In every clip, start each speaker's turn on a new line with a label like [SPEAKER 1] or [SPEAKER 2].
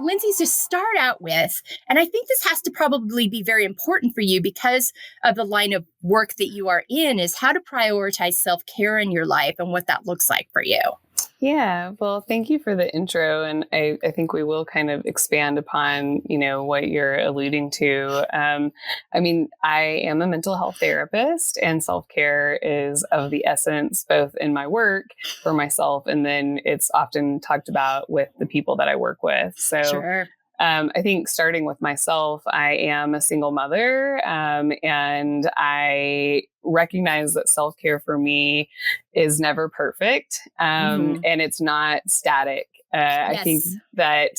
[SPEAKER 1] Lindsay, to start out with, and I think this has to probably be very important for you because of the line of work that you are in, is how to prioritize self-care in your life and what that looks like for you.
[SPEAKER 2] Yeah, well, thank you for the intro. And I think we will kind of expand upon, what you're alluding to. I mean, I am a mental health therapist, and self-care is of the essence, both in my work for myself, and then it's often talked about with the people that I work with. So
[SPEAKER 1] Sure.
[SPEAKER 2] I think starting with myself, I am a single mother, and I recognize that self-care for me is never perfect, and it's not static. I think that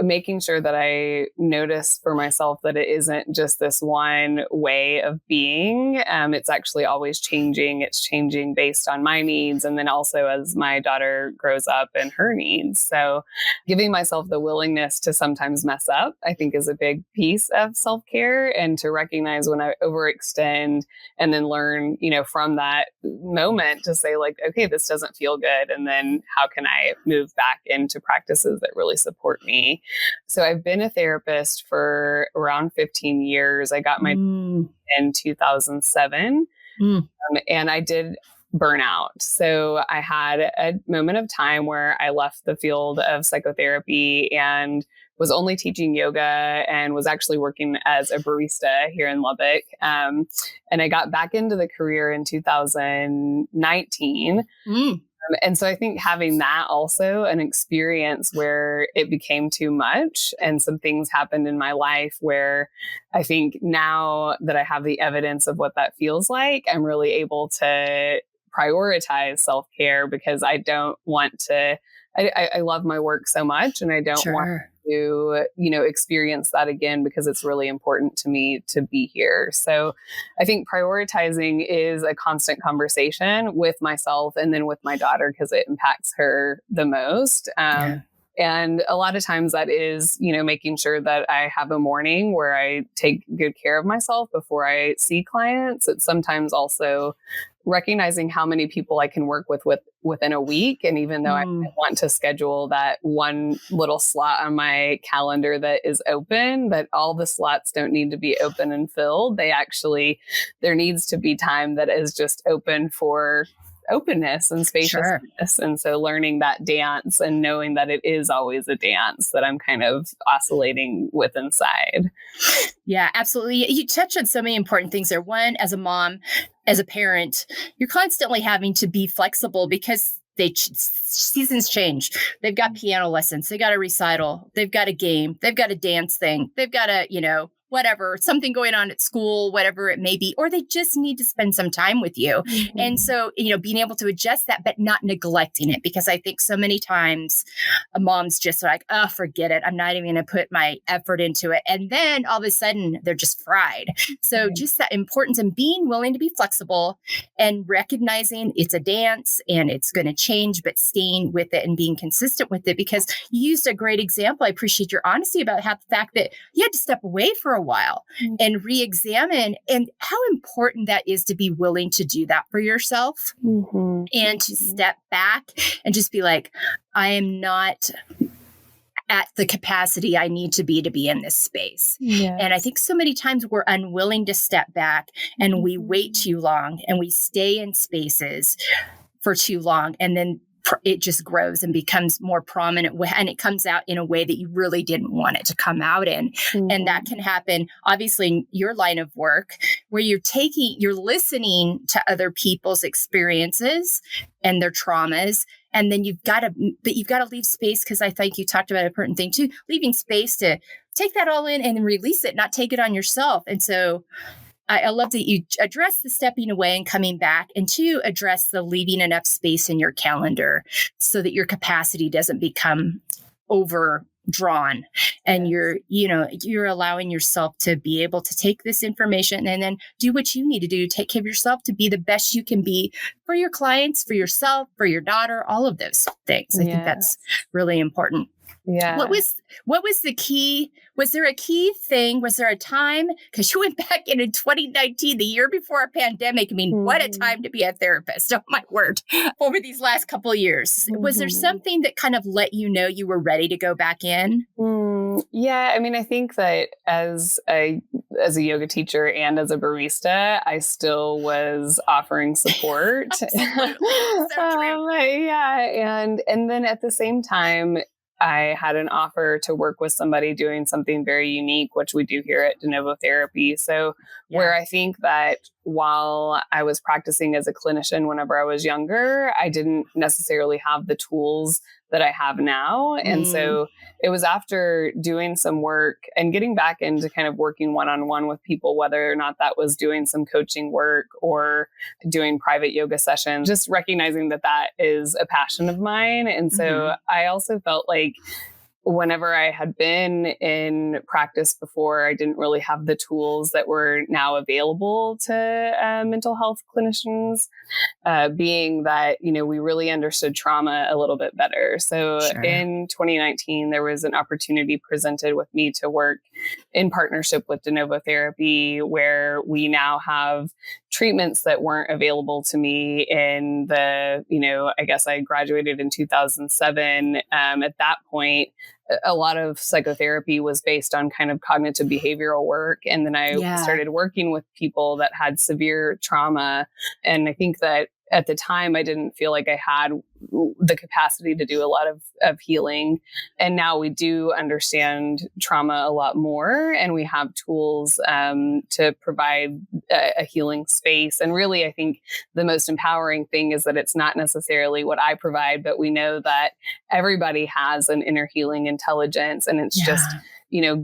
[SPEAKER 2] making sure that I notice for myself that it isn't just this one way of being. It's actually always changing. It's changing based on my needs. And then also as my daughter grows up and her needs. So giving myself the willingness to sometimes mess up, I think is a big piece of self-care, and to recognize when I overextend and then learn, from that moment to say like, okay, this doesn't feel good. And then how can I move back into practices that really support me? So I've been a therapist for around 15 years. I got my in 2007, and I did burnout. So I had a moment of time where I left the field of psychotherapy and was only teaching yoga and was actually working as a barista here in Lubbock. And I got back into the career in 2019. And so I think having that also an experience where it became too much, and some things happened in my life where I think now that I have the evidence of what that feels like, I'm really able to prioritize self-care, because I don't want to, I love my work so much, and I don't want to, experience that again, because it's really important to me to be here. So I think prioritizing is a constant conversation with myself and then with my daughter, because it impacts her the most. And a lot of times that is, making sure that I have a morning where I take good care of myself before I see clients. It's sometimes also recognizing how many people I can work with within a week. And even though I want to schedule that one little slot on my calendar that is open, but all the slots don't need to be open and filled. There needs to be time that is just open for openness and spaciousness. And so learning that dance and knowing that it is always a dance that I'm kind of oscillating with inside.
[SPEAKER 1] Yeah, absolutely. You touch on so many important things there. One, as a mom, as a parent, you're constantly having to be flexible because seasons change. They've got piano lessons. They got a recital. They've got a game. They've got a dance thing. They've got a, whatever, something going on at school, whatever it may be, or they just need to spend some time with you. And so, being able to adjust that, but not neglecting it, because I think so many times a mom's just like, oh, forget it. I'm not even going to put my effort into it. And then all of a sudden they're just fried. So just that importance and being willing to be flexible and recognizing it's a dance and it's going to change, but staying with it and being consistent with it, because you used a great example. I appreciate your honesty about how the fact that you had to step away for a while and re-examine, and how important that is to be willing to do that for yourself and to step back and just be like, I am not at the capacity I need to be in this space. And I think so many times we're unwilling to step back, and we wait too long, and we stay in spaces for too long, and then it just grows and becomes more prominent, and it comes out in a way that you really didn't want it to come out in. And that can happen, obviously, in your line of work, where you're listening to other people's experiences and their traumas. And then you've got to leave space, because I think you talked about an important thing too, leaving space to take that all in and release it, not take it on yourself. And so I love that you address the stepping away and coming back, and to address the leaving enough space in your calendar so that your capacity doesn't become overdrawn, and you're allowing yourself to be able to take this information and then do what you need to do, take care of yourself to be the best you can be for your clients, for yourself, for your daughter, all of those things. I think that's really important.
[SPEAKER 2] Yeah.
[SPEAKER 1] What was the key? Was there a key thing? Was there a time? Because you went back in 2019, the year before a pandemic. I mean, what a time to be a therapist. Oh my word. Over these last couple of years. Was there something that kind of let you know you were ready to go back in?
[SPEAKER 2] Yeah. I mean, I think that as a yoga teacher and as a barista, I still was offering support.
[SPEAKER 1] Absolutely. So true.
[SPEAKER 2] Yeah. And then at the same time, I had an offer to work with somebody doing something very unique, which we do here at DeNovo Therapy. So where I think that while I was practicing as a clinician whenever I was younger, I didn't necessarily have the tools that I have now. And so it was after doing some work and getting back into kind of working one-on-one with people, whether or not that was doing some coaching work or doing private yoga sessions, just recognizing that that is a passion of mine. And so I also felt like whenever I had been in practice before, I didn't really have the tools that were now available to mental health clinicians, being that, we really understood trauma a little bit better. So in 2019, there was an opportunity presented with me to work in partnership with DeNovo Therapy, where we now have treatments that weren't available to me in the, I guess I graduated in 2007. At that point, a lot of psychotherapy was based on kind of cognitive behavioral work. And then I started working with people that had severe trauma. And I think that at the time, I didn't feel like I had the capacity to do a lot of healing. And now we do understand trauma a lot more, and we have tools to provide a healing space. And really, I think the most empowering thing is that it's not necessarily what I provide, but we know that everybody has an inner healing intelligence, and it's just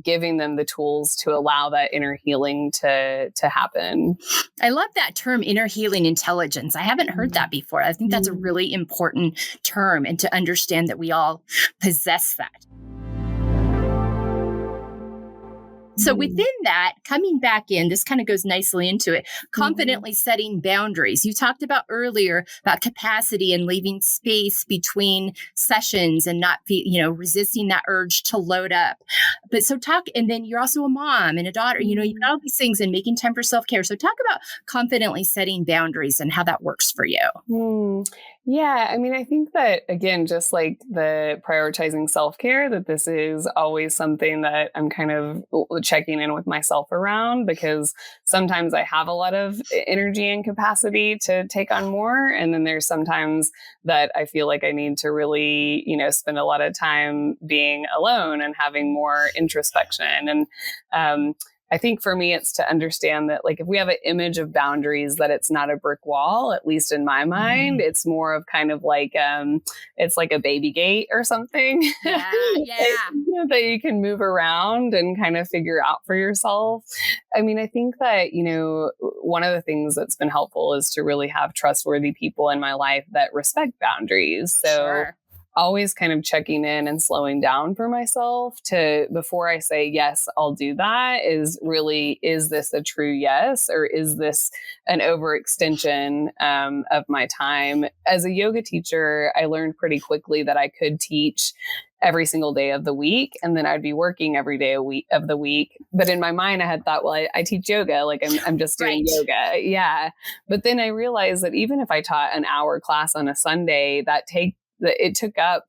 [SPEAKER 2] giving them the tools to allow that inner healing to happen.
[SPEAKER 1] I love that term, inner healing intelligence. I haven't heard that before. I think that's a really important term, and to understand that we all possess that. So within that, coming back in, this kind of goes nicely into it, confidently setting boundaries. You talked about earlier about capacity and leaving space between sessions and not resisting that urge to load up. But and then you're also a mom and a daughter, you've got all these things, and making time for self-care. So talk about confidently setting boundaries and how that works for you.
[SPEAKER 2] Yeah. I mean, I think that, again, just like the prioritizing self-care, that this is always something that I'm kind of checking in with myself around, because sometimes I have a lot of energy and capacity to take on more. And then there's sometimes that I feel like I need to really, spend a lot of time being alone and having more introspection. And, I think for me, it's to understand that, like, if we have an image of boundaries, that it's not a brick wall, at least in my mind. It's more of kind of like, it's like a baby gate or something that you can move around and kind of figure out for yourself. I mean, I think that, one of the things that's been helpful is to really have trustworthy people in my life that respect boundaries. So always kind of checking in and slowing down for myself before I say, yes, I'll do that, is this a true yes? Or is this an overextension of my time? As a yoga teacher, I learned pretty quickly that I could teach every single day of the week, and then I'd be working every day of the week. But in my mind, I had thought, well, I teach yoga, like I'm just doing yoga. Yeah. But then I realized that even if I taught an hour class on a Sunday, it took up,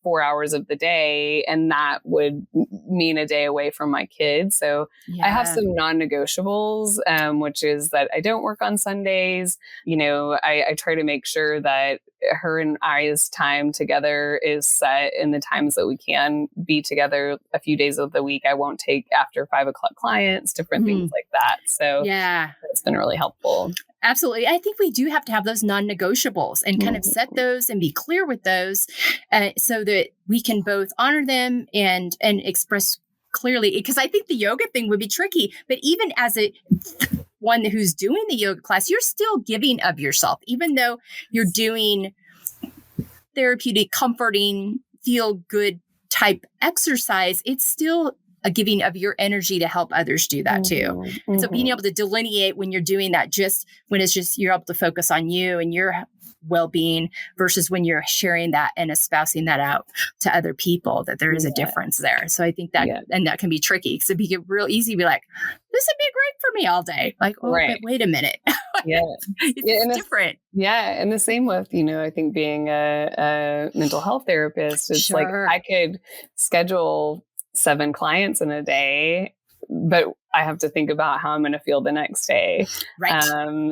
[SPEAKER 2] 4 hours of the day, and that would mean a day away from my kids. So I have some non-negotiables, which is that I don't work on Sundays. I try to make sure that her and I's time together is set in the times that we can be together a few days of the week. I won't take after 5 o'clock clients, different things like that. So it's been really helpful.
[SPEAKER 1] Absolutely. I think we do have to have those non-negotiables and kind of set those and be clear with those so that we can both honor them and express clearly, because I think the yoga thing would be tricky. But even as one who's doing the yoga class, you're still giving of yourself, even though you're doing therapeutic, comforting, feel good type exercise. It's still a giving of your energy to help others do that too. And so being able to delineate when you're doing that, just when it's just, you're able to focus on you and your well-being versus when you're sharing that and espousing that out to other people, that there is a difference there. So I think that, and that can be tricky because it'd be real easy to be like, this would be great for me all day. Like, oh, but wait a minute. It's different.
[SPEAKER 2] And the same with, I think being a mental health therapist, it's like I could schedule 7 clients in a day, but I have to think about how I'm going to feel the next day.
[SPEAKER 1] Right.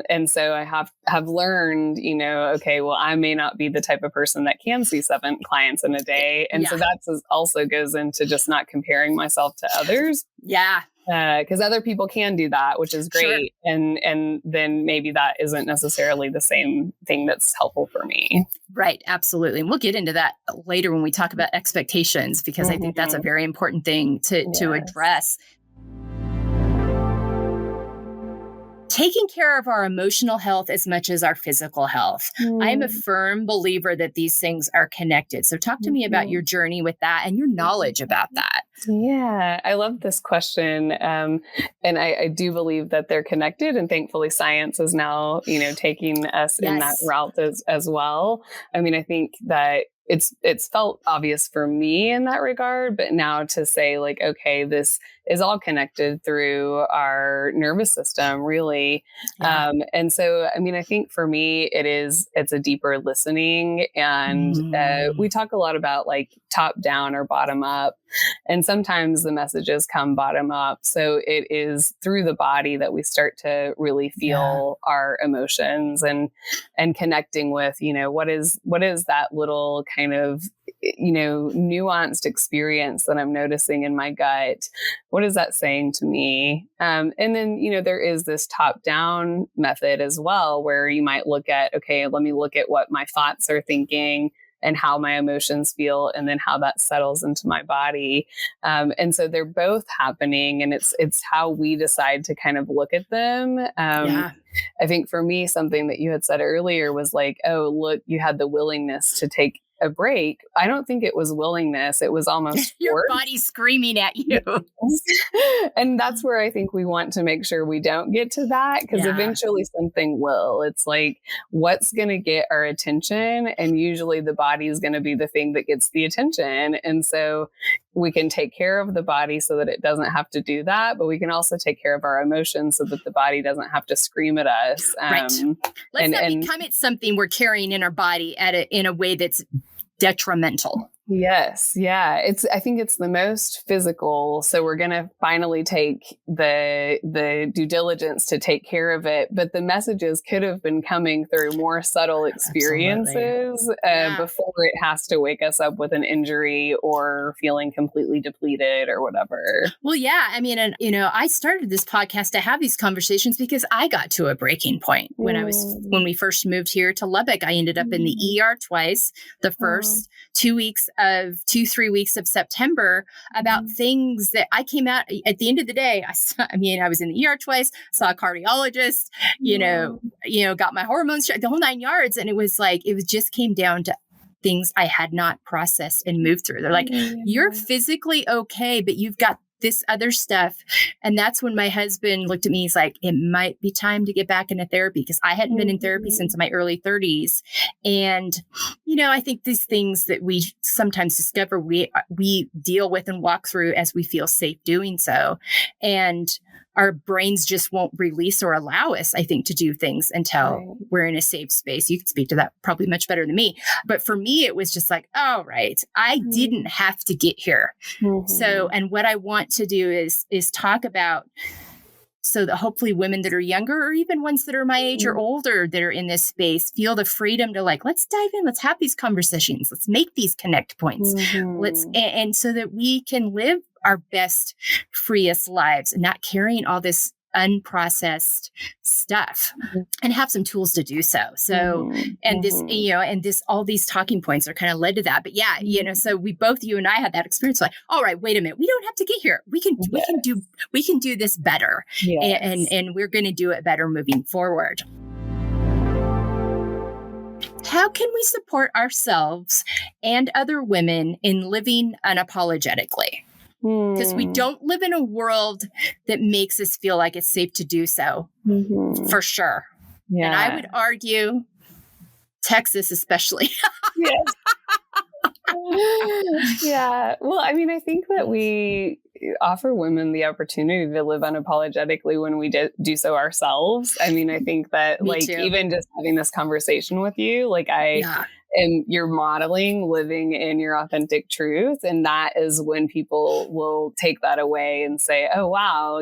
[SPEAKER 2] And so I have learned, okay, well, I may not be the type of person that can see 7 clients in a day. And so that also goes into just not comparing myself to others.
[SPEAKER 1] Yeah.
[SPEAKER 2] Because other people can do that, which is great. Sure. And then maybe that isn't necessarily the same thing that's helpful for me.
[SPEAKER 1] Right. Absolutely. And we'll get into that later when we talk about expectations, because I think that's a very important thing to address. Taking care of our emotional health as much as our physical health. I am a firm believer that these things are connected. So talk to me about your journey with that and your knowledge about that.
[SPEAKER 2] Yeah, I love this question. And I do believe that they're connected, and thankfully science is now, taking us in that route as well. I mean, I think that it's felt obvious for me in that regard, but now to say like, okay, this is all connected through our nervous system, really. Yeah. And so, I mean, I think for me, it's a deeper listening, and we talk a lot about like top down or bottom up. And sometimes the messages come bottom up. So it is through the body that we start to really feel our emotions and connecting with, what is that little kind of, nuanced experience that I'm noticing in my gut. What is that saying to me? And then, there is this top down method as well, where you might look at, okay, let me look at what my thoughts are thinking and how my emotions feel, and then how that settles into my body. And so they're both happening, and it's how we decide to kind of look at them. I think for me, something that you had said earlier was like, oh, look, you had the willingness to take a break. I don't think it was willingness. It was almost
[SPEAKER 1] your body screaming at you.
[SPEAKER 2] And that's where I think we want to make sure we don't get to that, because eventually something will. It's like, what's going to get our attention? And usually the body is going to be the thing that gets the attention. And so we can take care of the body so that it doesn't have to do that, but we can also take care of our emotions so that the body doesn't have to scream at us.
[SPEAKER 1] Right. Let's not become it something we're carrying in our body in a way that's detrimental.
[SPEAKER 2] Yes. Yeah. I think it's the most physical. So we're going to finally take the due diligence to take care of it. But the messages could have been coming through more subtle experiences before it has to wake us up with an injury or feeling completely depleted or whatever.
[SPEAKER 1] Well, yeah. I mean, and, I started this podcast to have these conversations because I got to a breaking point when we first moved here to Lubbock. I ended up in the ER twice, the first 3 weeks of September, about things that I came out at the end of the day. I was in the ER twice, saw a cardiologist, got my hormones, the whole 9 yards. And it was like, just came down to things I had not processed and moved through. They're like, you're physically okay, but you've got this other stuff. And that's when my husband looked at me. He's like, it might be time to get back into therapy, because I hadn't been in therapy since my early 30s. And, I think these things that we sometimes discover, we deal with and walk through as we feel safe doing so. And our brains just won't release or allow us, I think, to do things until we're in a safe space. You can speak to that probably much better than me. But for me, it was just like, all right, I didn't have to get here. So, and what I want to do is talk about, so that hopefully women that are younger, or even ones that are my age or older that are in this space, feel the freedom to like, let's dive in, let's have these conversations, let's make these connect points. And so that we can live our best, freest lives, and not carrying all this unprocessed stuff, and have some tools to do so. So, and this, all these talking points are kind of led to that. But so you and I had that experience. Like, all right, wait a minute, we don't have to get here. We can do this better, and we're going to do it better moving forward. How can we support ourselves and other women in living unapologetically? Because we don't live in a world that makes us feel like it's safe to do so, for sure. Yeah. And I would argue Texas, especially.
[SPEAKER 2] Yeah. Yeah. Well, I mean, I think that we offer women the opportunity to live unapologetically when we do so ourselves. I mean, I think that
[SPEAKER 1] Me
[SPEAKER 2] like
[SPEAKER 1] too.
[SPEAKER 2] even just having this conversation with you, like and you're modeling living in your authentic truth. And that is when people will take that away and say, oh, wow,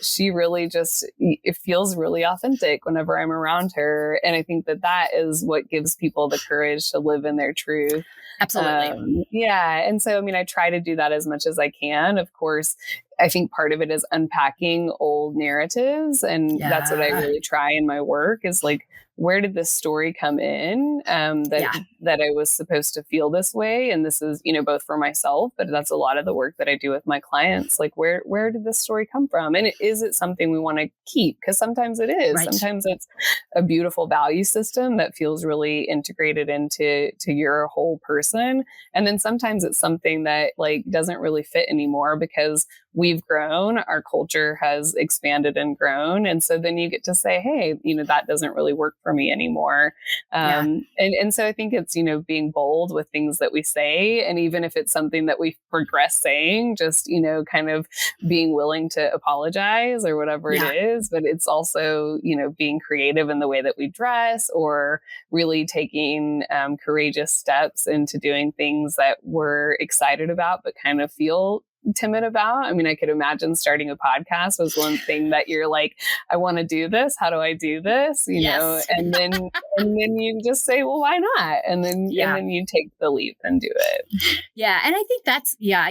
[SPEAKER 2] she really it feels really authentic whenever I'm around her. And I think that that is what gives people the courage to live in their truth.
[SPEAKER 1] Absolutely.
[SPEAKER 2] Yeah. And so, I mean, I try to do that as much as I can. Of course, I think part of it is unpacking old narratives. And that's what I really try in my work is like, where did this story come in that I was supposed to feel this way? And this is, both for myself, but that's a lot of the work that I do with my clients. Like, where did this story come from? And is it something we want to keep? Because sometimes it is. Right. Sometimes it's a beautiful value system that feels really integrated into your whole person. And then sometimes it's something that like doesn't really fit anymore because we've grown, our culture has expanded and grown. And so then you get to say, hey, that doesn't really work for me anymore. And so I think it's, being bold with things that we say. And even if it's something that we progress saying, just, kind of being willing to apologize or whatever it is. But it's also, being creative in the way that we dress or really taking courageous steps into doing things that we're excited about, but kind of feel timid about. I mean, I could imagine starting a podcast was one thing that you're like, I want to do this. How do I do this? You know, and then you just say, well, why not? And then you take the leap and do it.
[SPEAKER 1] Yeah. And I think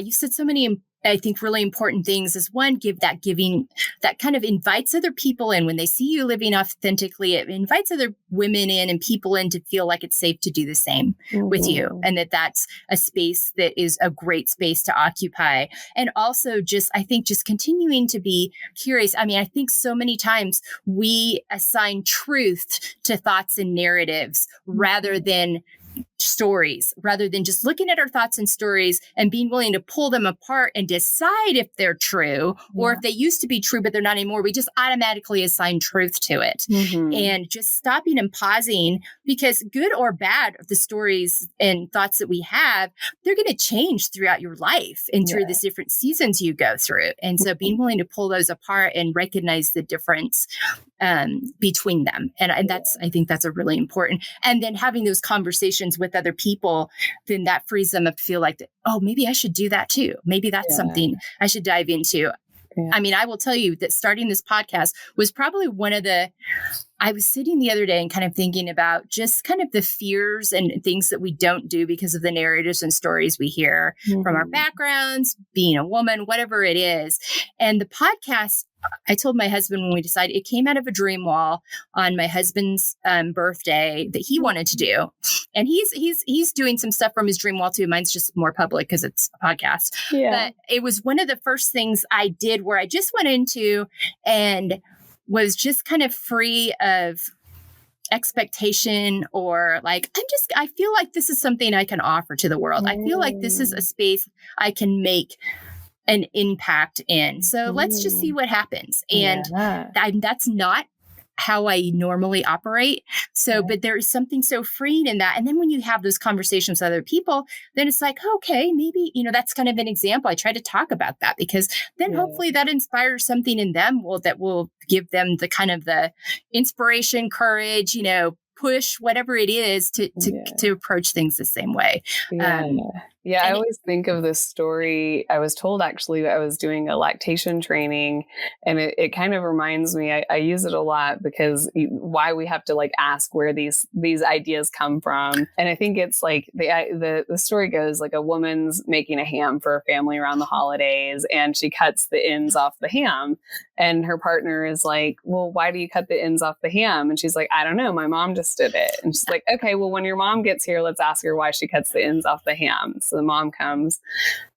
[SPEAKER 1] you said so many I think really important things is one, giving that kind of invites other people in when they see you living authentically. It invites other women in and people in to feel like it's safe to do the same with you. And that's a space that is a great space to occupy. And also I think continuing to be curious. I mean, I think so many times we assign truth to thoughts and narratives rather than just looking at our thoughts and stories and being willing to pull them apart and decide if they're true or if they used to be true, but they're not anymore. We just automatically assign truth to it. And just stopping and pausing, because good or bad, the stories and thoughts that we have, they're going to change throughout your life and through the different seasons you go through. And so being willing to pull those apart and recognize the difference between them. And I think that's a really important. And then having those conversations with other people, then that frees them up to feel like, oh, maybe I should do that too. Maybe that's something I should dive into. Yeah. I mean, I will tell you that starting this podcast was probably I was sitting the other day and kind of thinking about just kind of the fears and things that we don't do because of the narratives and stories we hear from our backgrounds, being a woman, whatever it is. And the podcast, I told my husband when we decided, it came out of a dream wall on my husband's birthday that he wanted to do. And he's doing some stuff from his dream wall too. Mine's just more public because it's a podcast. Yeah. But it was one of the first things I did where I just went into and was just kind of free of expectation or like, I feel like this is something I can offer to the world. I feel like this is a space I can make an impact in. So let's just see what happens. And that's not how I normally operate. So, but there is something so freeing in that. And then when you have those conversations with other people, then it's like, okay, maybe, that's kind of an example. I try to talk about that because then hopefully that inspires something in them that will give them the kind of the inspiration, courage, push, whatever it is to approach things the same way.
[SPEAKER 2] I always think of this story. I was told actually I was doing a lactation training, and it kind of reminds me, I use it a lot because why we have to like ask where these ideas come from. And I think it's like the story goes like a woman's making a ham for a family around the holidays, and she cuts the ends off the ham. And her partner is like, well, why do you cut the ends off the ham? And she's like, I don't know. My mom just did it. And she's like, okay, well, when your mom gets here, let's ask her why she cuts the ends off the ham. So the mom comes,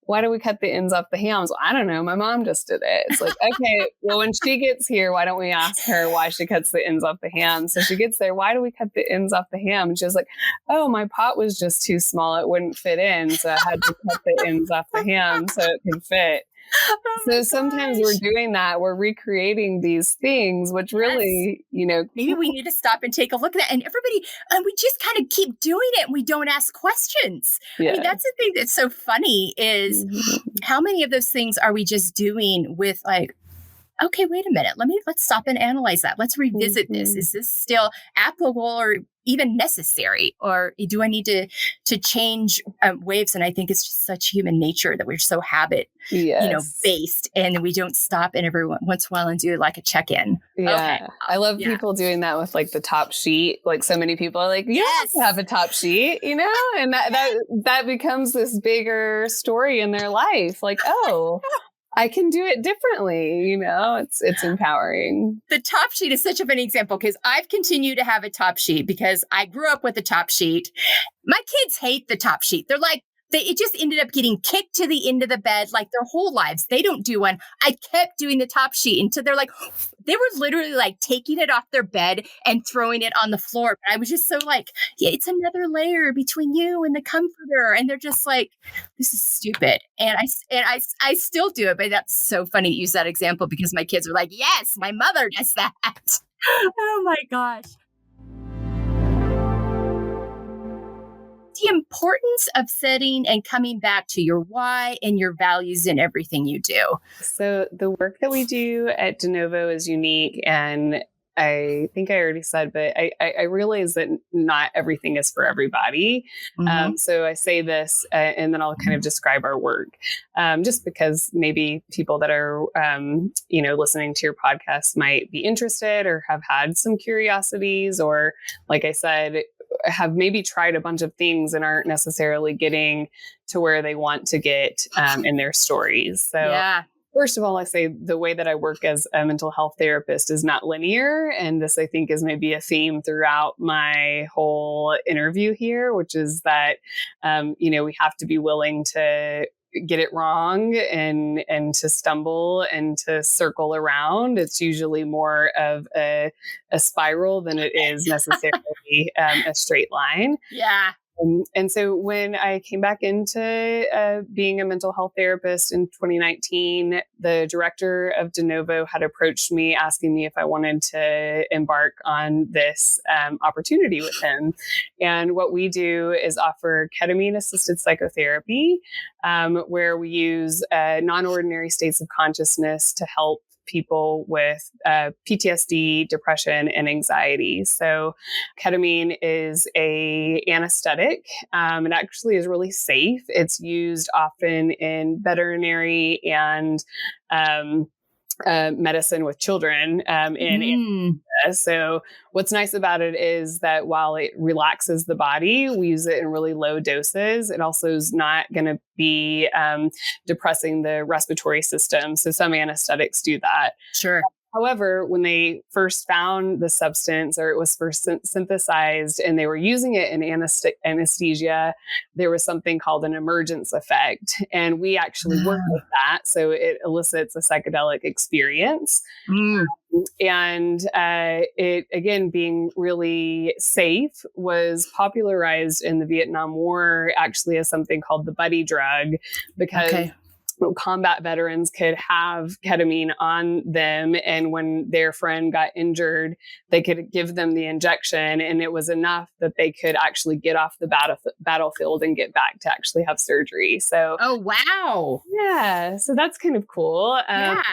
[SPEAKER 2] why do we cut the ends off the hams? Well, I don't know. My mom just did it. It's like, okay, well, when she gets here, why don't we ask her why she cuts the ends off the ham? So she gets there. Why do we cut the ends off the ham? And she was like, oh, my pot was just too small. It wouldn't fit in. So I had to cut the ends off the ham so it could fit.
[SPEAKER 1] Oh my
[SPEAKER 2] So sometimes
[SPEAKER 1] gosh.
[SPEAKER 2] we're doing that. We're recreating these things, which
[SPEAKER 1] Yes.
[SPEAKER 2] really,
[SPEAKER 1] Maybe we need to stop and take a look at that. And everybody, and we just kind of keep doing it and we don't ask questions. I mean,
[SPEAKER 2] yeah.
[SPEAKER 1] that's the thing that's so funny is
[SPEAKER 2] Mhm.
[SPEAKER 1] how many of those things are we just doing with like, okay, wait a minute. Let's stop and analyze that. Let's revisit this.
[SPEAKER 2] Mhm.
[SPEAKER 1] Is this still applicable or even necessary? Or do I need to change waves? And I think it's just such human nature that we're so habit,
[SPEAKER 2] Yes.
[SPEAKER 1] based, and we don't stop and every once in a while and do like a check-in. Okay.
[SPEAKER 2] Yeah. I love
[SPEAKER 1] Yeah.
[SPEAKER 2] people doing that with like the top sheet. Like so many people are like, you don't have to have a top sheet, and that becomes this bigger story in their life. Like, oh, I can do it differently. It's empowering.
[SPEAKER 1] The top sheet is such a funny example because I've continued to have a top sheet because I grew up with a top sheet. My kids hate the top sheet. They're like, it just ended up getting kicked to the end of the bed like their whole lives. They don't do one. I kept doing the top sheet until they're like, they were literally like taking it off their bed and throwing it on the floor. But I was just so like, yeah, it's another layer between you and the comforter. And they're just like, this is stupid. And I still do it. But that's so funny to use that example because my kids are like, yes, my mother does that. Oh my gosh. The importance of setting and coming back to your why and your values in everything you do.
[SPEAKER 2] So the work that we do at DeNovo is unique, and I think I already said, but I realize that not everything is for everybody.
[SPEAKER 1] Mhm.
[SPEAKER 2] So I say this, and then I'll kind of describe our work, just because maybe people that are, listening to your podcast might be interested or have had some curiosities, or like I said, have maybe tried a bunch of things and aren't necessarily getting to where they want to get in their stories. So
[SPEAKER 1] Yeah.
[SPEAKER 2] first of all, I say the way that I work as a mental health therapist is not linear. And this, I think, is maybe a theme throughout my whole interview here, which is that, we have to be willing to get it wrong and to stumble and to circle around. It's usually more of a spiral than it is necessarily a straight line.
[SPEAKER 1] Yeah.
[SPEAKER 2] And so when I came back into being a mental health therapist in 2019, the director of DeNovo had approached me asking me if I wanted to embark on this opportunity with him. And what we do is offer ketamine assisted psychotherapy, where we use non-ordinary states of consciousness to help people with PTSD, depression, and anxiety. So ketamine is a anesthetic. It actually is really safe. It's used often in veterinary and medicine with children in So what's nice about it is that while it relaxes the body, we use it in really low doses. It also is not going to be depressing the respiratory system. So some anesthetics do that.
[SPEAKER 1] Sure.
[SPEAKER 2] However, when they first found the substance, or it was first synthesized and they were using it in anesthesia, there was something called an emergence effect. And we actually work with that. So it elicits a psychedelic experience. And it, again, being really safe, was popularized in the Vietnam War actually as something called the buddy drug, because combat veterans could have ketamine on them. And when their friend got injured, they could give them the injection. And it was enough that they could actually get off the battlefield and get back to actually have surgery. So,
[SPEAKER 1] oh, wow.
[SPEAKER 2] Yeah. So that's kind of cool.
[SPEAKER 1] Yeah.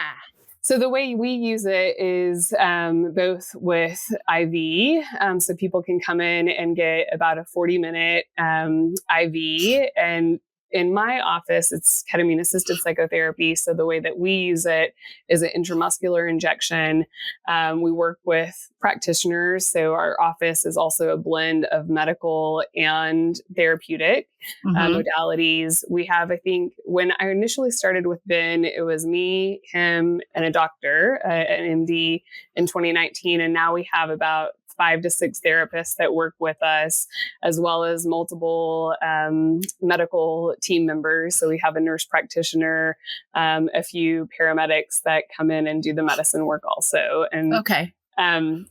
[SPEAKER 2] So the way we use it is both with IV. So people can come in and get about a 40-minute IV. And in my office, it's ketamine assisted psychotherapy. So the way that we use it is an intramuscular injection. We work with practitioners. So our office is also a blend of medical and therapeutic modalities. We have, I think, when I initially started with Ben, it was me, him, and a doctor, an MD in 2019. And now we have about 5 to 6 therapists that work with us, as well as multiple medical team members. So we have a nurse practitioner, a few paramedics that come in and do the medicine work also. And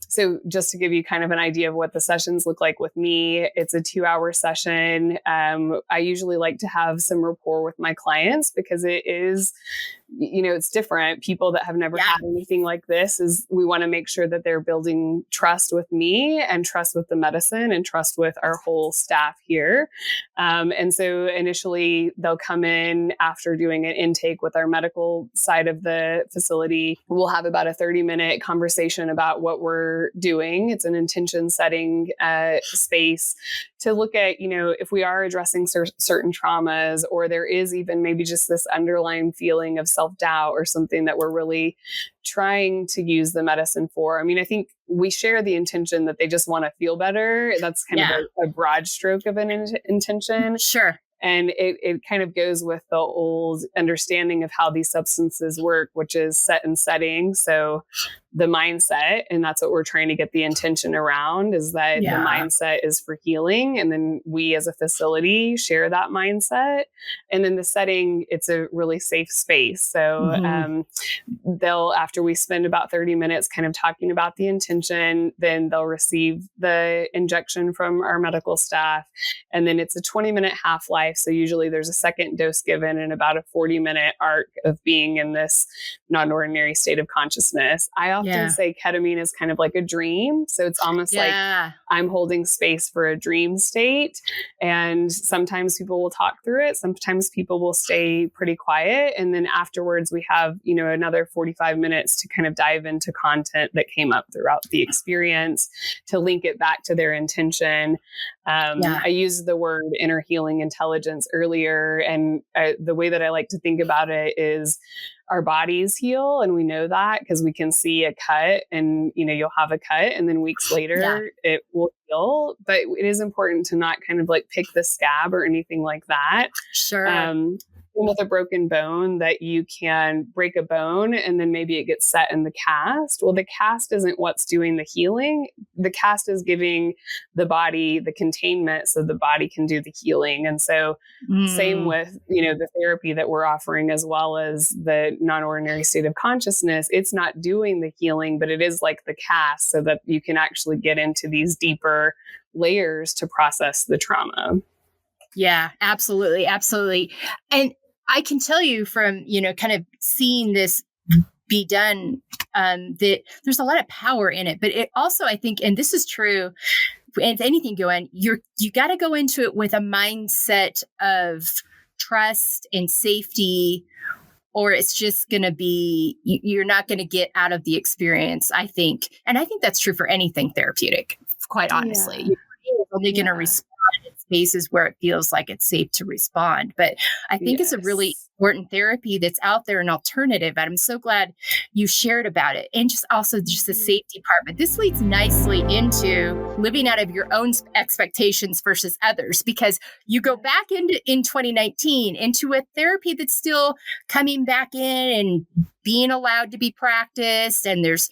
[SPEAKER 2] so just to give you kind of an idea of what the sessions look like with me, it's a 2-hour session. I usually like to have some rapport with my clients because it is it's different. People that have never had anything like this, is we want to make sure that they're building trust with me and trust with the medicine and trust with our whole staff here. And so initially they'll come in after doing an intake with our medical side of the facility. We'll have about a 30-minute conversation about what we're doing. It's an intention setting space to look at, if we are addressing certain traumas, or there is even maybe just this underlying feeling of self-doubt or something that we're really trying to use the medicine for. I mean, I think we share the intention that they just want to feel better. That's kind of a broad stroke of an intention.
[SPEAKER 1] Sure.
[SPEAKER 2] And it kind of goes with the old understanding of how these substances work, which is set and setting. So the mindset, and that's what we're trying to get the intention around, is that the mindset is for healing. And then we as a facility share that mindset. And then the setting, it's a really safe space. So after we spend about 30 minutes kind of talking about the intention, then they'll receive the injection from our medical staff. And then it's a 20-minute half-life. So usually there's a second dose given and about a 40-minute arc of being in this non-ordinary state of consciousness. I often say ketamine is kind of like a dream. So it's almost like I'm holding space for a dream state. And sometimes people will talk through it. Sometimes people will stay pretty quiet. And then afterwards we have, another 45 minutes to kind of dive into content that came up throughout the experience to link it back to their intention. I used the word inner healing intelligence earlier. And the way that I like to think about it is our bodies heal. And we know that because we can see a cut and, you'll have a cut and then weeks later it will heal. But it is important to not kind of like pick the scab or anything like that.
[SPEAKER 1] Sure.
[SPEAKER 2] With a broken bone, that you can break a bone and then maybe it gets set in the cast. Well, the cast isn't what's doing the healing. The cast is giving the body the containment so the body can do the healing. And so same with, the therapy that we're offering, as well as the non-ordinary state of consciousness. It's not doing the healing, but it is like the cast so that you can actually get into these deeper layers to process the trauma.
[SPEAKER 1] Yeah, absolutely. Absolutely. And I can tell you from, kind of seeing this be done, that there's a lot of power in it, but it also, I think, and this is true, if anything going, you got to go into it with a mindset of trust and safety, or it's just going to be, you're not going to get out of the experience, I think. And I think that's true for anything therapeutic, quite honestly. You're only going to respond in spaces where it feels like it's safe to respond. But I think it's a really important therapy that's out there, an alternative. And I'm so glad you shared about it. And just also just the safety part. But this leads nicely into living out of your own expectations versus others, because you go back in 2019 into a therapy that's still coming back in and being allowed to be practiced. And there's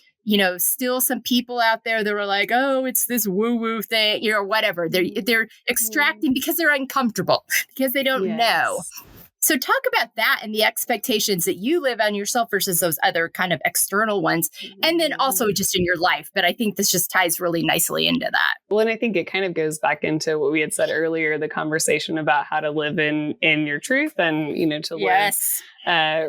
[SPEAKER 1] still some people out there that are like, oh, it's this woo-woo thing, whatever. They're extracting because they're uncomfortable, because they don't know. So talk about that and the expectations that you live on yourself versus those other kind of external ones. And then also just in your life. But I think this just ties really nicely into that.
[SPEAKER 2] Well, and I think it kind of goes back into what we had said earlier, the conversation about how to live in your truth and, to live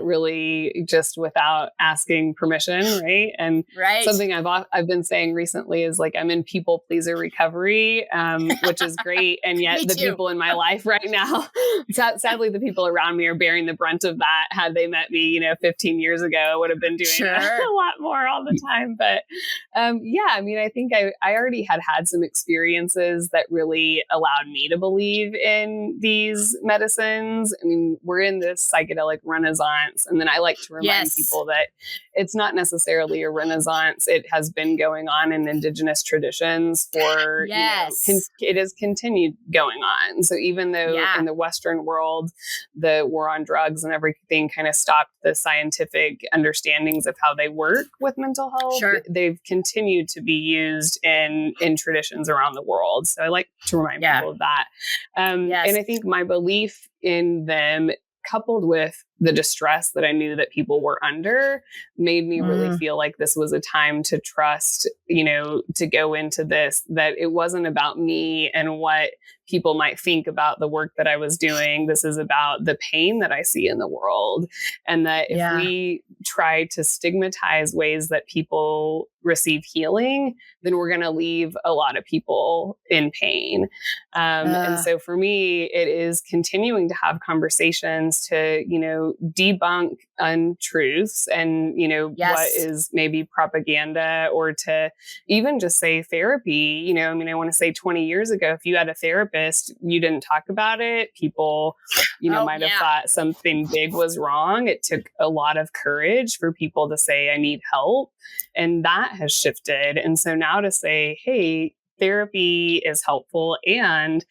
[SPEAKER 2] really just without asking permission. Right. And something I've been saying recently is like, I'm in people pleaser recovery, which is great. And yet the people in my life right now, sadly, the people around me are bearing the brunt of that. Had they met me, 15 years ago, I would have been doing a lot more all the time. But I think I already had some experiences that really allowed me to believe in these medicines. I mean, we're in this psychedelic renaissance. And then I like to remind people that it's not necessarily a renaissance. It has been going on in indigenous traditions for, it has continued going on. So even though in the Western world, the war on drugs and everything kind of stopped the scientific understandings of how they work with mental health, they've continued to be used in traditions around the world. So I like to remind people of that. And I think my belief in them, coupled with the distress that I knew that people were under made me really feel like this was a time to trust, to go into this, that it wasn't about me and what people might think about the work that I was doing. This is about the pain that I see in the world. And that if we try to stigmatize ways that people receive healing, then we're going to leave a lot of people in pain. And so for me, it is continuing to have conversations to, debunk untruths and, what is maybe propaganda, or to even just say therapy. I want to say 20 years ago, if you had a therapist, you didn't talk about it. People, might have thought something big was wrong. It took a lot of courage for people to say, I need help. And that has shifted. And so now to say, hey, therapy is helpful, and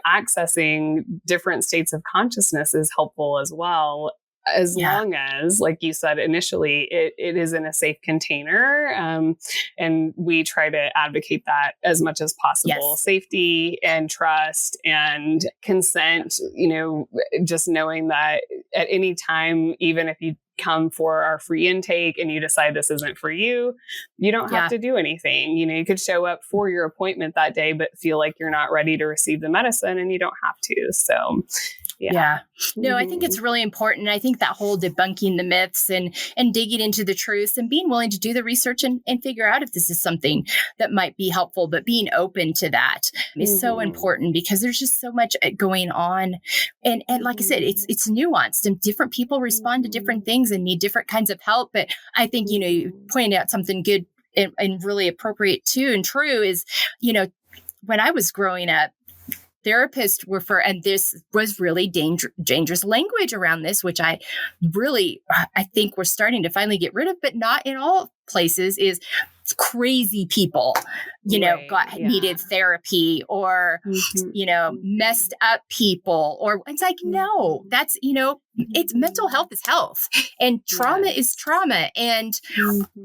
[SPEAKER 2] accessing different states of consciousness is helpful as well, as long as, like you said initially, it is in a safe container. And we try to advocate that as much as possible.
[SPEAKER 1] Yes.
[SPEAKER 2] Safety and trust and consent, just knowing that at any time, even if you come for our free intake and you decide this isn't for you, you don't have to do anything. You could show up for your appointment that day, but feel like you're not ready to receive the medicine, and you don't have to. So no,
[SPEAKER 1] I think it's really important. I think that whole debunking the myths and digging into the truth and being willing to do the research and figure out if this is something that might be helpful, but being open to that is so important, because there's just so much going on. And like I said, it's nuanced, and different people respond to different things and need different kinds of help. But I think, you pointed out something good and really appropriate too and true is, when I was growing up, therapists were and this was really dangerous language around this, which I think we're starting to finally get rid of, but not in all places, is crazy people, needed therapy, or, messed up people, or it's like, no, that's, it's mental health is health, and trauma is trauma. And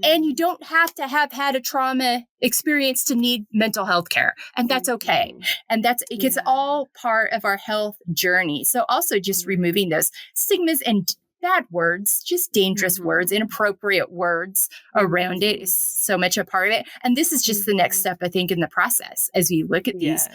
[SPEAKER 1] you don't have to have had a trauma experience to need mental health care. And that's okay. And it's all part of our health journey. So also just removing those stigmas and bad words, just dangerous words, inappropriate words around it is so much a part of it. And this is just the next step, I think, in the process as we look at these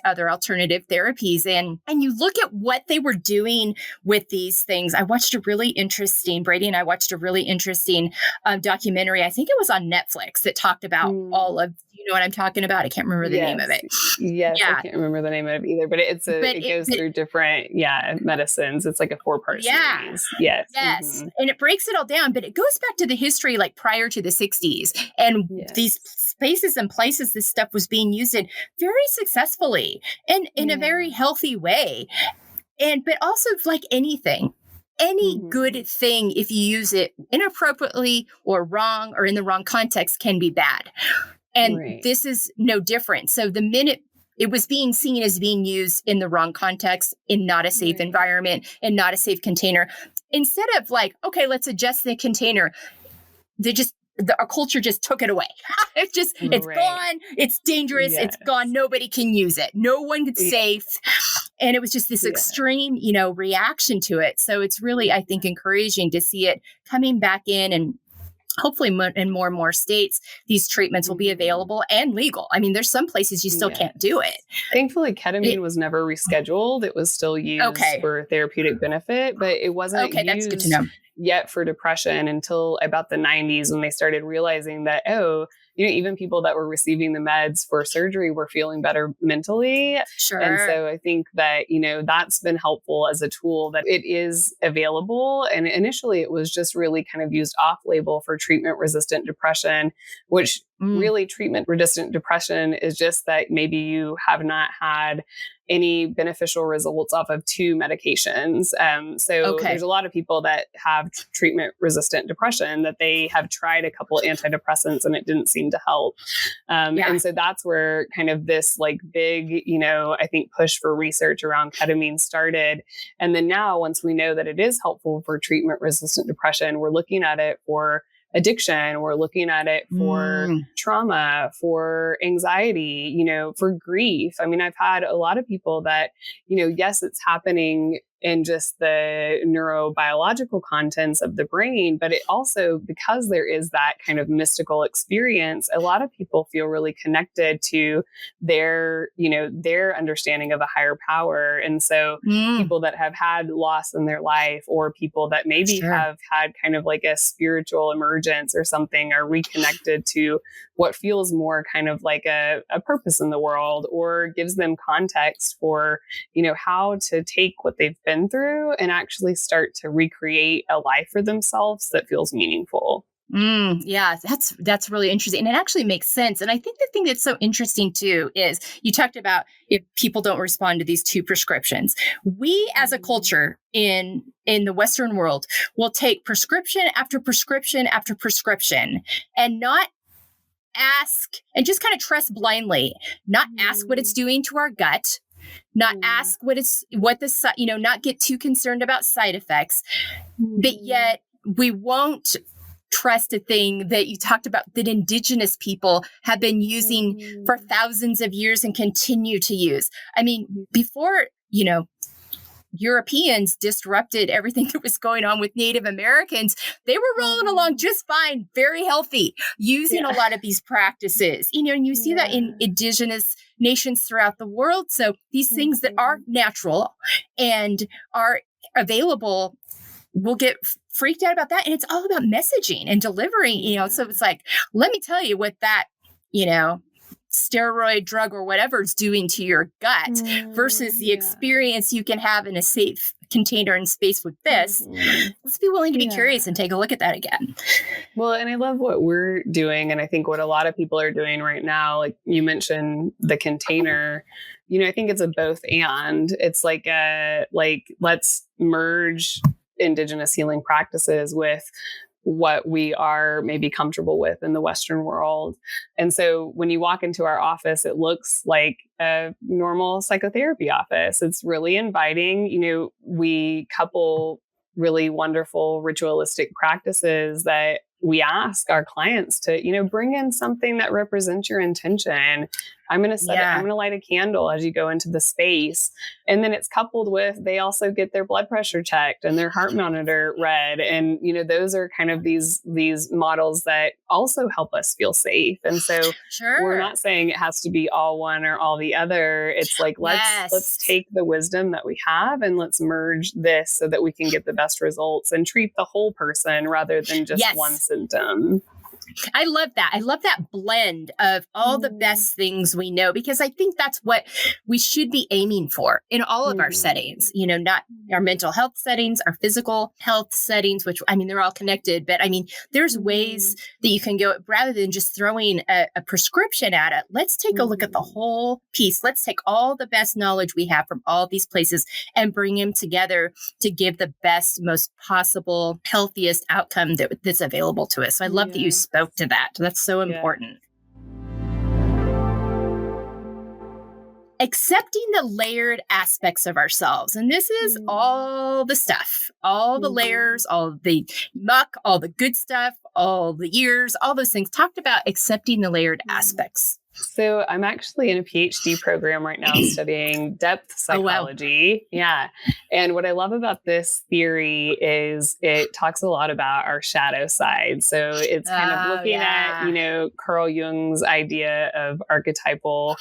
[SPEAKER 1] other alternative therapies and you look at what they were doing with these things. I watched a really interesting, Brady and I watched a really interesting documentary. I think it was on Netflix that talked about all of, you know what I'm talking about? I can't remember the name of it.
[SPEAKER 2] Yes, I can't remember the name of it either, but it goes through different, medicines. It's like a 4-part series. Yes.
[SPEAKER 1] And it breaks it all down, but it goes back to the history, like prior to the 60s, and these spaces and places this stuff was being used in very successfully and in a very healthy way. But also, like anything, any good thing, if you use it inappropriately or wrong or in the wrong context, can be bad. And this is no different. So the minute it was being seen as being used in the wrong context, in not a safe environment, and not a safe container, instead of like, okay, let's adjust the container, our culture just took it away. It's gone. It's dangerous. It's gone. Nobody can use it. No one is safe. And it was just this extreme, reaction to it. So it's really, I think, encouraging to see it coming back in, and hopefully in more and more states, these treatments will be available and legal. I mean, there's some places you still can't do it.
[SPEAKER 2] Thankfully, ketamine was never rescheduled. It was still used for therapeutic benefit, but it wasn't used
[SPEAKER 1] that's good to know.
[SPEAKER 2] Yet for depression until about the 90s, when they started realizing that, even people that were receiving the meds for surgery were feeling better mentally.
[SPEAKER 1] Sure.
[SPEAKER 2] And so I think that, that's been helpful as a tool, that it is available. And initially it was just really kind of used off label for treatment resistant depression, which really treatment resistant depression is just that maybe you have not had any beneficial results off of 2 medications. So there's a lot of people that have treatment resistant depression that they have tried a couple antidepressants and it didn't seem to help. And so that's where kind of this like big, I think push for research around ketamine started. And then now, once we know that it is helpful for treatment resistant depression, we're looking at it for addiction, we're looking at it for trauma, for anxiety, for grief. I mean, I've had a lot of people that, yes, it's happening in just the neurobiological contents of the brain. But it also, because there is that kind of mystical experience, a lot of people feel really connected to their, their understanding of a higher power. And so people that have had loss in their life, or people that maybe have had kind of like a spiritual emergence or something, are reconnected to what feels more kind of like a purpose in the world, or gives them context for, how to take what they've been through and actually start to recreate a life for themselves that feels meaningful.
[SPEAKER 1] Yeah, that's really interesting. And it actually makes sense. And I think the thing that's so interesting too is you talked about if people don't respond to these 2 prescriptions. We as a culture in the Western world will take prescription after prescription after prescription and not ask and just kind of trust blindly, not ask what it's doing to our gut, not ask not get too concerned about side effects, but yet we won't trust a thing that you talked about that indigenous people have been using for thousands of years and continue to use. I mean, before, Europeans disrupted everything that was going on with Native Americans, they were rolling along just fine, very healthy, using a lot of these practices, and you see that in indigenous nations throughout the world. So these things that are natural and are available, we'll get freaked out about that. And it's all about messaging and delivering, so it's like, let me tell you what that, steroid drug or whatever is doing to your gut versus the experience you can have in a safe container and space with this. Let's be willing to be curious and take a look at that again.
[SPEAKER 2] Well, and I love what we're doing. And I think what a lot of people are doing right now, like you mentioned the container, I think it's a both and. It's like let's merge indigenous healing practices with what we are maybe comfortable with in the Western world. And so when you walk into our office, it looks like a normal psychotherapy office. It's really inviting. We couple really wonderful ritualistic practices that we ask our clients to, bring in something that represents your intention. I'm going to light a candle as you go into the space. And then it's coupled with, they also get their blood pressure checked and their heart monitor read. And, those are kind of these models that also help us feel safe. And so we're not saying it has to be all one or all the other. It's like, let's take the wisdom that we have and let's merge this so that we can get the best results and treat the whole person rather than just one symptom.
[SPEAKER 1] I love that. I love that blend of all the best things we know, because I think that's what we should be aiming for in all of our settings, not our mental health settings, our physical health settings, which, they're all connected. But there's ways that you can go rather than just throwing a prescription at it. Let's take a look at the whole piece. Let's take all the best knowledge we have from all these places and bring them together to give the best, most possible, healthiest outcome that's available to us. So I love that you spoke to that. That's so important. Accepting the layered aspects of ourselves. And this is all the stuff, all the layers, all the muck, all the good stuff, all the years, all those things. Talked about accepting the layered aspects.
[SPEAKER 2] So I'm actually in a PhD program right now studying depth psychology. Oh, wow. Yeah. And what I love about this theory is it talks a lot about our shadow side. So it's kind of looking at, Carl Jung's idea of archetypal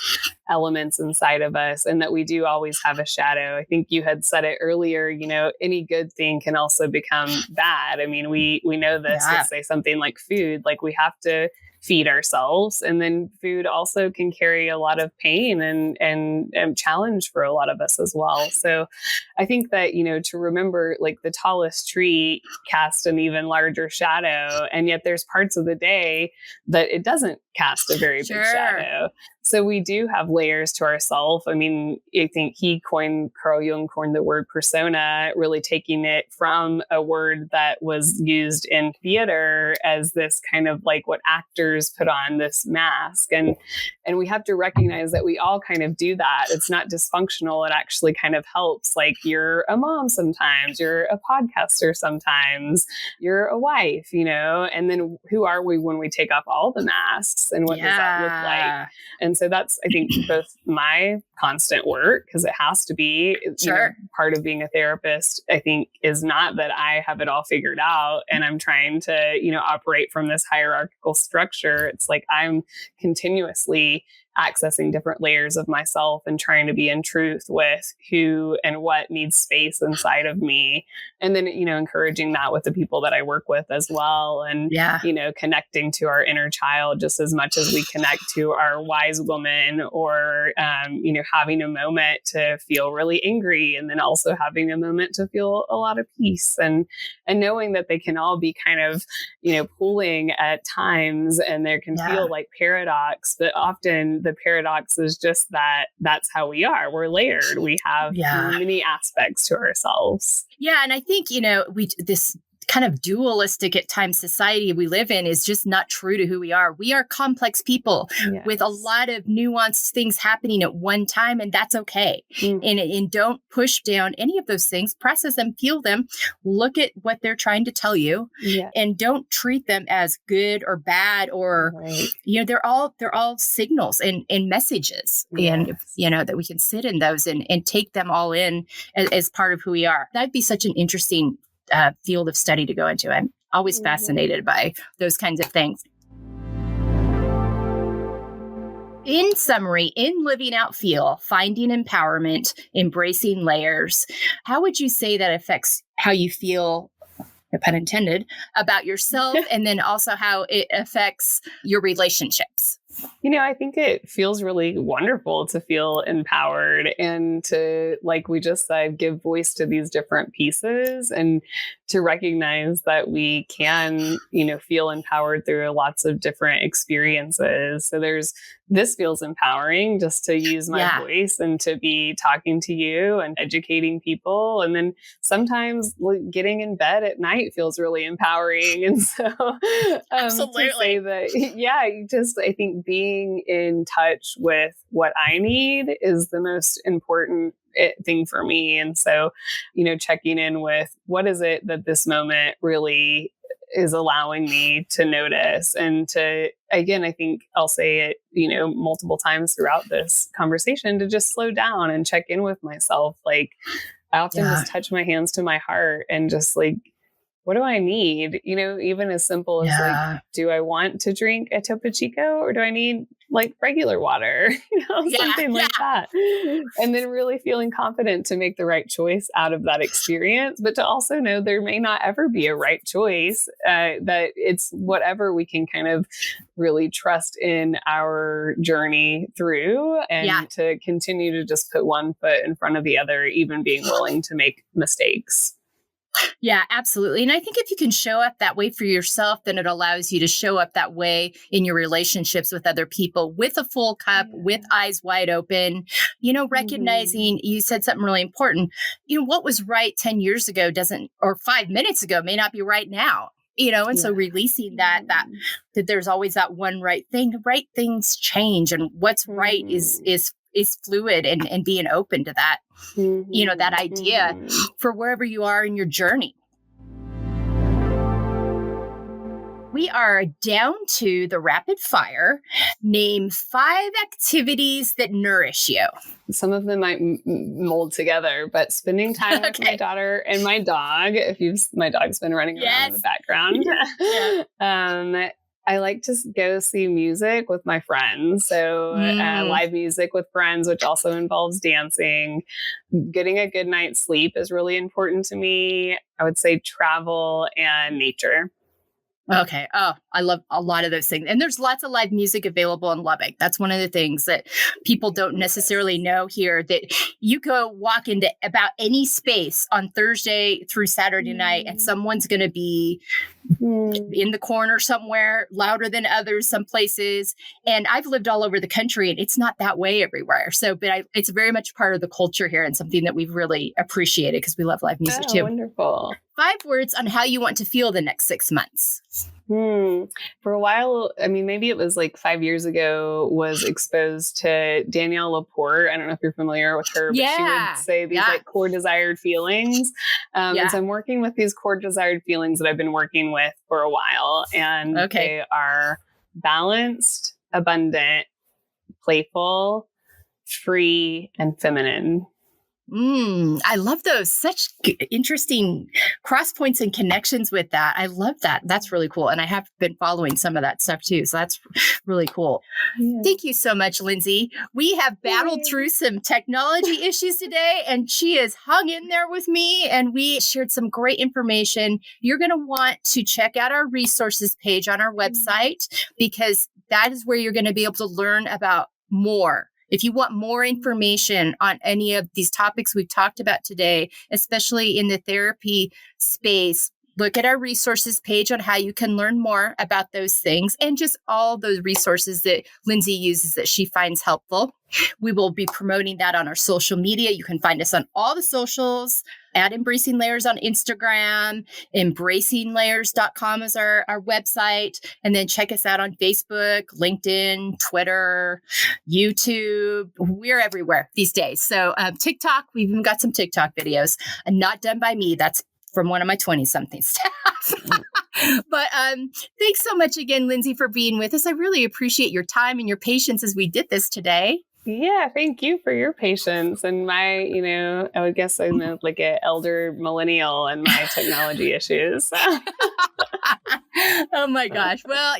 [SPEAKER 2] elements inside of us, and that we do always have a shadow. I think you had said it earlier, any good thing can also become bad. We know this. Let's say something like food, like we have to feed ourselves. And then food also can carry a lot of pain and challenge for a lot of us as well. So I think that, to remember, like the tallest tree casts an even larger shadow. And yet there's parts of the day that it doesn't cast a very big shadow. So we do have layers to ourselves. I think Carl Jung coined the word persona, really taking it from a word that was used in theater as this kind of like what actors put on, this mask. And we have to recognize that we all kind of do that. It's not dysfunctional. It actually kind of helps. Like, you're a mom sometimes, you're a podcaster sometimes, you're a wife, and then who are we when we take off all the masks, and what does that look like? And so that's, I think, both my constant work, because it has to be. Part of being a therapist, I think, is not that I have it all figured out and I'm trying to, operate from this hierarchical structure. It's like I'm continuously accessing different layers of myself and trying to be in truth with who and what needs space inside of me. And then, encouraging that with the people that I work with as well. And, connecting to our inner child just as much as we connect to our wise woman, or, having a moment to feel really angry, and then also having a moment to feel a lot of peace, and knowing that they can all be kind of, pulling at times, and there can feel like paradox, but often the paradox is just that that's how we are. We're layered. We have many aspects to ourselves.
[SPEAKER 1] Yeah. And I think, this kind of dualistic at times society we live in is just not true to who we are. We are complex people with a lot of nuanced things happening at one time, and that's okay. And don't push down any of those things. Process them, feel them, look at what they're trying to tell you, and don't treat them as good or bad, or they're all signals and messages, and that we can sit in those and take them all in as part of who we are. That'd be such an interesting field of study to go into. I'm always fascinated by those kinds of things. In summary, in Living Out Feel, finding empowerment, embracing layers, how would you say that affects how you feel, no pun intended, about yourself, and then also how it affects your relationships?
[SPEAKER 2] I think it feels really wonderful to feel empowered and to, like we just said, give voice to these different pieces, and to recognize that we can, feel empowered through lots of different experiences. So this feels empowering, just to use my voice and to be talking to you and educating people. And then sometimes getting in bed at night feels really empowering. And so
[SPEAKER 1] absolutely.
[SPEAKER 2] To say that, I think being in touch with what I need is the most important thing for me. And so, checking in with what is it that this moment really is allowing me to notice, and to, again, I think I'll say it, multiple times throughout this conversation, to just slow down and check in with myself. Like, I often just touch my hands to my heart and just like, what do I need? Even as simple as like, do I want to drink a Topo Chico, or do I need like regular water? Something like that. And then really feeling confident to make the right choice out of that experience, but to also know there may not ever be a right choice, that it's whatever we can kind of really trust in our journey through, and to continue to just put one foot in front of the other, even being willing to make mistakes.
[SPEAKER 1] Yeah, absolutely. And I think if you can show up that way for yourself, then it allows you to show up that way in your relationships with other people, with a full cup, with eyes wide open, recognizing, you said something really important, what was right 10 years ago or 5 minutes ago may not be right now. And so releasing that there's always that one right thing. Right things change, and what's right is fluid, and being open to that, that idea for wherever you are in your journey. We are down to the rapid fire. Name 5 activities that nourish you.
[SPEAKER 2] Some of them might mold together, but spending time with my daughter and my dog. My dog's been running around in the background. I like to go see music with my friends. So live music with friends, which also involves dancing. Getting a good night's sleep is really important to me. I would say travel and nature.
[SPEAKER 1] Okay. Oh, I love a lot of those things. And there's lots of live music available in Lubbock. That's one of the things that people don't necessarily know here, that you go walk into about any space on Thursday through Saturday night, and someone's going to be in the corner somewhere, louder than others, some places. And I've lived all over the country, and it's not that way everywhere. So, but it's very much part of the culture here, and something that we've really appreciated because we love live music too.
[SPEAKER 2] Wonderful.
[SPEAKER 1] 5 words on how you want to feel the next 6 months.
[SPEAKER 2] For a while, I mean, maybe it was like 5 years ago, was exposed to Danielle Laporte. I don't know if you're familiar with her, but she would say these like core desired feelings. And so I'm working with these core desired feelings that I've been working with for a while. And they are balanced, abundant, playful, free, and feminine.
[SPEAKER 1] I love those. Such interesting cross points and connections with that. I love that. That's really cool. And I have been following some of that stuff too. So that's really cool. Yeah. Thank you so much, Lindsay. We have battled through some technology issues today, and she has hung in there with me, and we shared some great information. You're going to want to check out our resources page on our website, because that is where you're going to be able to learn about more. If you want more information on any of these topics we've talked about today, especially in the therapy space, look at our resources page on how you can learn more about those things and just all those resources that Lindsay uses that she finds helpful. We will be promoting that on our social media. You can find us on all the socials at Embracing Layers on Instagram. EmbracingLayers.com is our website. And then check us out on Facebook, LinkedIn, Twitter, YouTube. We're everywhere these days. So TikTok, we've even got some TikTok videos, and not done by me. That's from one of my 20-something staff. But thanks so much again, Lindsay, for being with us. I really appreciate your time and your patience as we did this today.
[SPEAKER 2] Yeah, thank you for your patience and my, I would guess I'm like an elder millennial and my technology issues.
[SPEAKER 1] Oh my gosh. Well,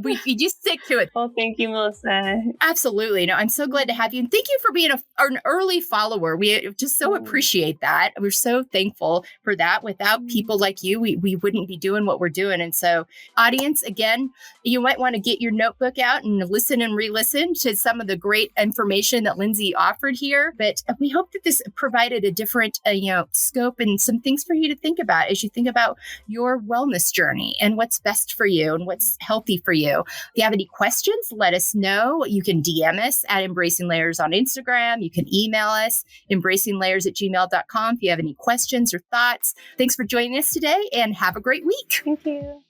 [SPEAKER 1] we just stick to it.
[SPEAKER 2] Well, thank you, Melissa.
[SPEAKER 1] Absolutely. No, I'm so glad to have you. And thank you for being an early follower. We just so appreciate that. We're so thankful for that. Without people like you, we wouldn't be doing what we're doing. And so, audience, again, you might want to get your notebook out and listen and re-listen to some of the great information that Lindsay offered here. But we hope that this provided a different, scope and some things for you to think about as you think about your wellness journey and what's best for you and what's healthy for you. If you have any questions, let us know. You can DM us at Embracing Layers on Instagram. You can email us, embracinglayers@gmail.com if you have any questions or thoughts. Thanks for joining us today, and have a great week.
[SPEAKER 2] Thank you.